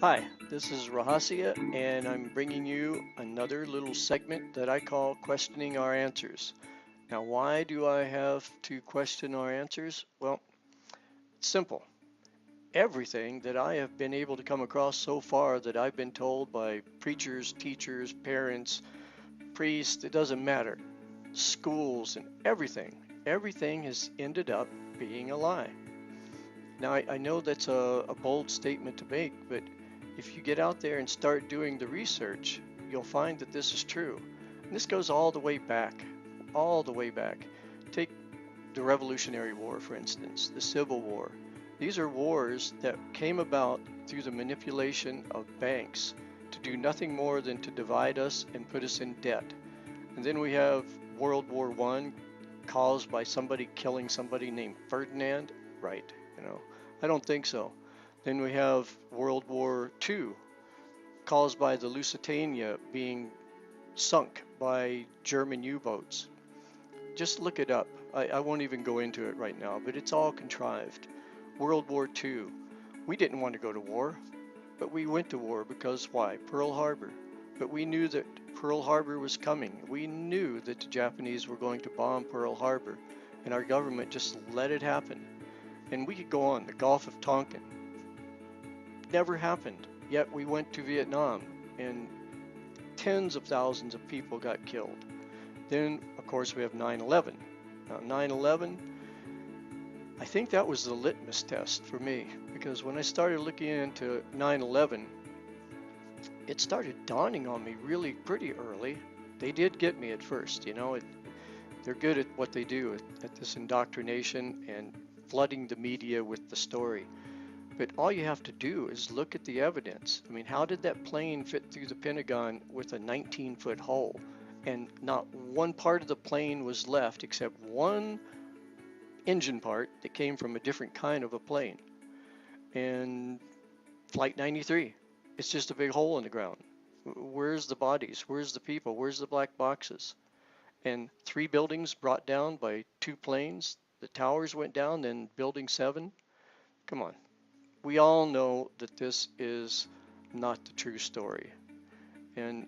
Hi, this is Rahasya, and I'm bringing you another little segment that I call Questioning Our Answers. Now, why do I have to question our answers? Well, it's simple. Everything that I have been able to come across so far that I've been told by preachers, teachers, parents, priests, it doesn't matter, schools, and everything has ended up being a lie. Now, I know that's a bold statement to make, but if you get out there and start doing the research, you'll find that this is true. And this goes all the way back, all the way back. Take the Revolutionary War, for instance, the Civil War. These are wars that came about through the manipulation of banks to do nothing more than to divide us and put us in debt. And then we have World War I caused by somebody killing somebody named Ferdinand. Right, I don't think so. Then we have World War II caused by the Lusitania being sunk by German U-boats. Just look it up. I won't even go into it right now, but it's all contrived. World War II. We didn't want to go to war, but we went to war because why? Pearl Harbor. But we knew that Pearl Harbor was coming. We knew that the Japanese were going to bomb Pearl Harbor, and our government just let it happen. And we could go on. The Gulf of Tonkin. Never happened. Yet we went to Vietnam, and tens of thousands of people got killed. Then, of course, we have 9/11. Now, 9/11, I think that was the litmus test for me, because when I started looking into 9/11, it started dawning on me really pretty early. They did get me at first, they're good at what they do at this indoctrination and flooding the media with the story. But all you have to do is look at the evidence. I mean, how did that plane fit through the Pentagon with a 19-foot hole? And not one part of the plane was left except one engine part that came from a different kind of a plane. And Flight 93, it's just a big hole in the ground. Where's the bodies? Where's the people? Where's the black boxes? And 3 buildings brought down by 2 planes. The towers went down, then Building 7. Come on. We all know that this is not the true story. And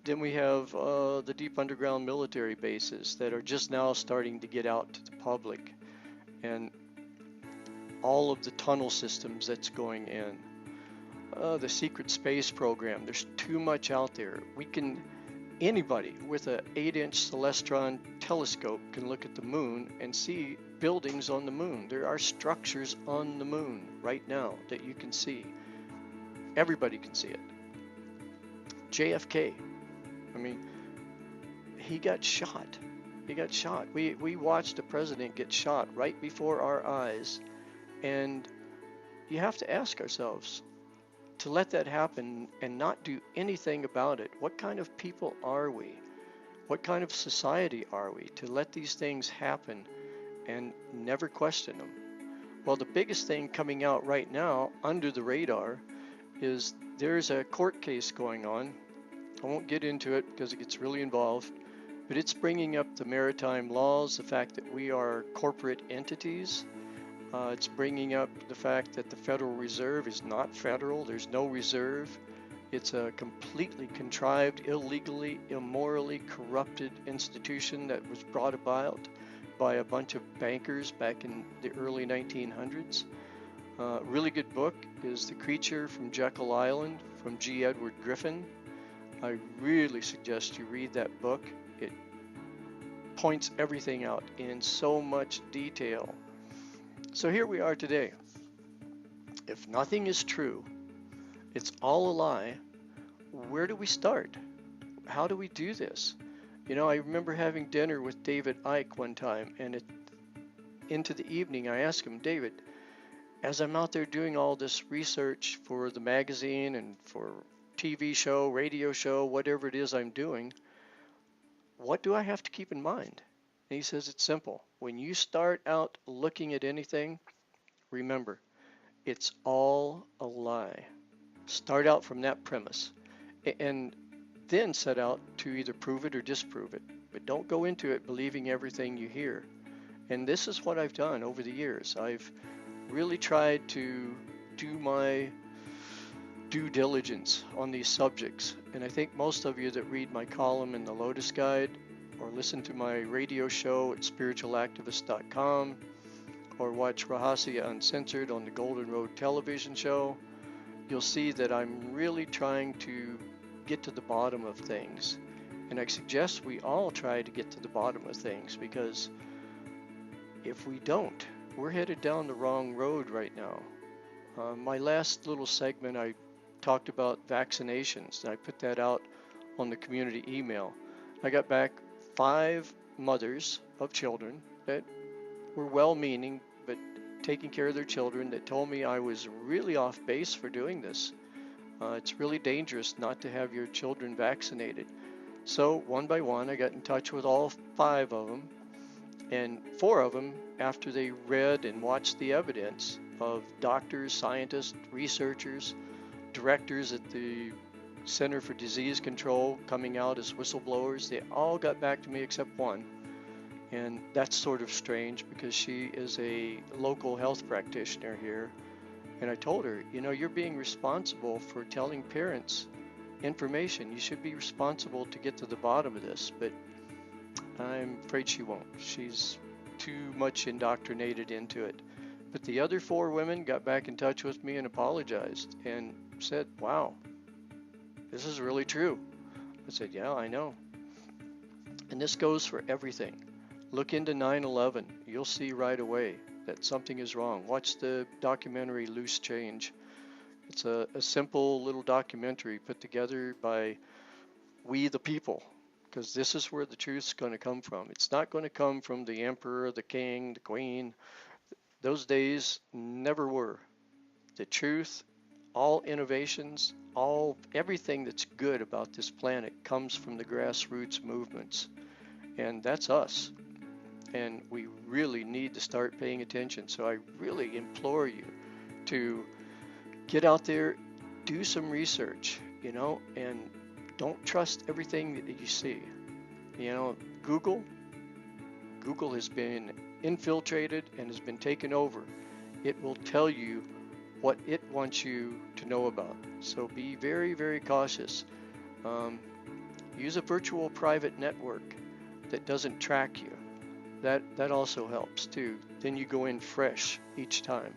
then we have the deep underground military bases that are just now starting to get out to the public, and all of the tunnel systems that's going in. The secret space program, there's too much out there. Anybody with an 8-inch Celestron telescope can look at the moon and see buildings on the moon. There are structures on the moon right now that you can see. Everybody can see it. JFK, I mean, he got shot. He got shot. We watched a president get shot right before our eyes. And you have to ask ourselves, to let that happen and not do anything about it, what kind of people are we? What kind of society are we to let these things happen and never question them? Well, the biggest thing coming out right now under the radar is there's a court case going on. I won't get into it because it gets really involved, but it's bringing up the maritime laws, the fact that we are corporate entities. It's bringing up the fact that the Federal Reserve is not federal. There's no reserve. It's a completely contrived, illegally, immorally corrupted institution that was brought about by a bunch of bankers back in the early 1900s. Really good book is The Creature from Jekyll Island from G. Edward Griffin. I really suggest you read that book. It points everything out in so much detail. So here we are today. If nothing is true, it's all a lie, where do we start? How do we do this? I remember having dinner with David Icke one time, and into the evening I asked him, David, as I'm out there doing all this research for the magazine and for TV show, radio show, whatever it is I'm doing, what do I have to keep in mind? And he says it's simple. When you start out looking at anything, remember, it's all a lie. Start out from that premise and then set out to either prove it or disprove it. But don't go into it believing everything you hear. And this is what I've done over the years. I've really tried to do my due diligence on these subjects. And I think most of you that read my column in the LotusGuide or listen to my radio show at spiritualactivist.com or watch Rahasya Uncensored on the Golden Road television show, you'll see that I'm really trying to get to the bottom of things. And I suggest we all try to get to the bottom of things, because if we don't, we're headed down the wrong road right now. My last little segment, I talked about vaccinations, and I put that out on the community email. I got back 5 mothers of children that were well-meaning, but taking care of their children, that told me I was really off base for doing this. It's really dangerous not to have your children vaccinated. So one by one, I got in touch with all 5 of them, and 4 of them, after they read and watched the evidence of doctors, scientists, researchers, directors at the Center for Disease Control coming out as whistleblowers, they all got back to me except one. And that's sort of strange, because she is a local health practitioner here. And I told her, you know, you're being responsible for telling parents information. You should be responsible to get to the bottom of this. But I'm afraid she won't. She's too much indoctrinated into it. But the other 4 women got back in touch with me and apologized and said, wow, this is really true. I said, yeah, I know. And this goes for everything. Look into 9/11. You'll see right away that something is wrong. Watch the documentary Loose Change. It's a simple little documentary put together by we the people, because this is where the truth's going to come from. It's not going to come from the emperor, the king, the queen. Those days never were. The truth, all innovations, everything that's good about this planet comes from the grassroots movements. And that's us. And we really need to start paying attention. So I really implore you to get out there, do some research, and don't trust everything that you see. Google has been infiltrated and has been taken over. It will tell you what it wants you to know about. So be very, very cautious. Use a virtual private network that doesn't track you. That also helps too. Then you go in fresh each time.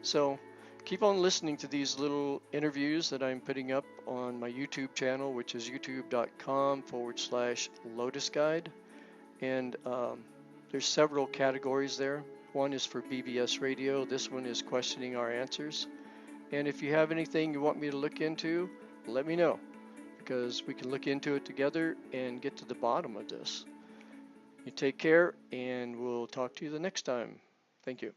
So keep on listening to these little interviews that I'm putting up on my YouTube channel, which is youtube.com/LotusGuide. And there's several categories there. One is for BBS Radio. This one is questioning our answers. And if you have anything you want me to look into, let me know, because we can look into it together and get to the bottom of this. You take care, and we'll talk to you the next time. Thank you.